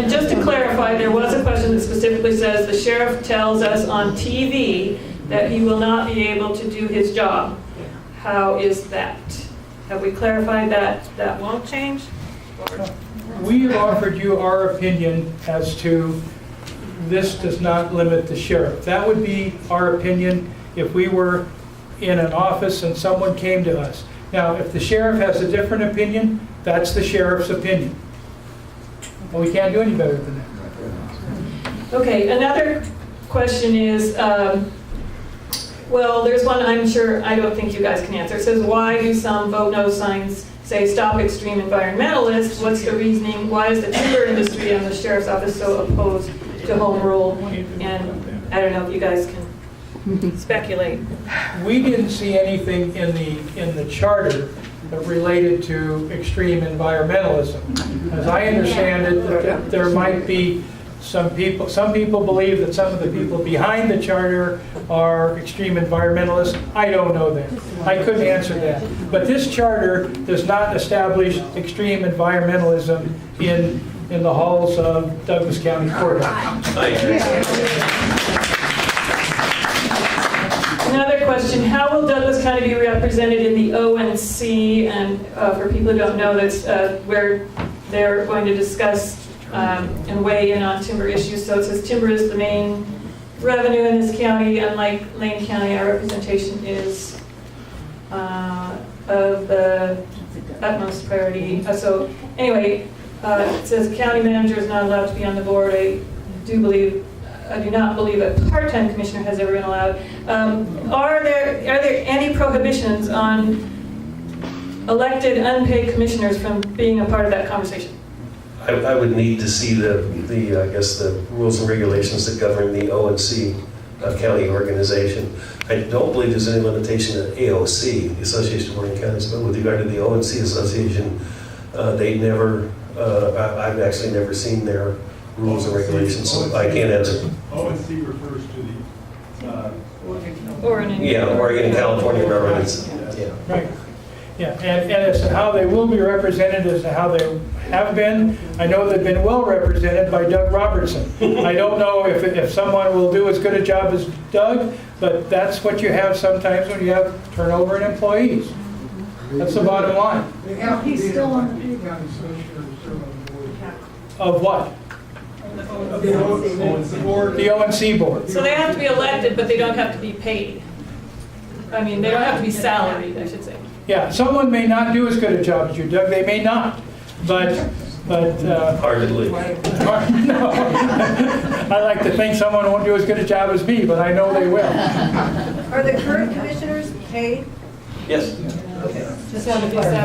And just to clarify, there was a question that specifically says the sheriff tells us on TV that he will not be able to do his job. How is that? Have we clarified that that won't change? Or- We have offered you our opinion as to this does not limit the sheriff. That would be our opinion if we were in an office and someone came to us. Now, if the sheriff has a different opinion, that's the sheriff's opinion. Well, we can't do any better than that. Okay, another question is, well, there's one I'm sure, I don't think you guys can answer. It says, why do some vote no signs say stop extreme environmentalists? What's the reasoning? Why is the timber industry and the sheriff's office so opposed to home rule? And I don't know if you guys can speculate. We didn't see anything in the charter that related to extreme environmentalism. As I understand it, that there might be some people believe that some of the people behind the charter are extreme environmentalists. I don't know that. I couldn't answer that. But this charter does not establish extreme environmentalism in the halls of Douglas County Courthouse. Another question, how will Douglas County be represented in the ONC? And for people who don't know, that's where they're going to discuss and weigh in on timber issues. So it says timber is the main revenue in this county. Unlike Lane County, our representation is of the utmost priority. So anyway, it says county manager is not allowed to be on the board. I do not believe a part-time commissioner has ever been allowed. Are there any prohibitions on elected unpaid commissioners from being a part of that conversation? I would need to see the I guess the rules and regulations that govern the ONC county organization. I don't believe there's any limitation at AOC, the Association of Oregon Counties, but with regard to the ONC Association, they never. I've actually never seen their rules and regulations, so I can't answer. ONC refers to the Oregon and California governments. Yeah. Right. Yeah, and as to how they will be represented, as to how they have been, I know they've been well represented by Doug Robertson. I don't know if someone will do as good a job as Doug, but that's what you have sometimes when you have turnover in employees. That's the bottom line. He's still on the county association board. Of what? the board. The ONC board. So they have to be elected, but they don't have to be paid. I mean, they don't have to be salaried, I should say. Yeah, someone may not do as good a job as you, Doug. They may not, but Hard to believe. no. I like to think someone won't do as good a job as me, but I know they will. Are the current commissioners paid? Yes. Just wanted to clarify.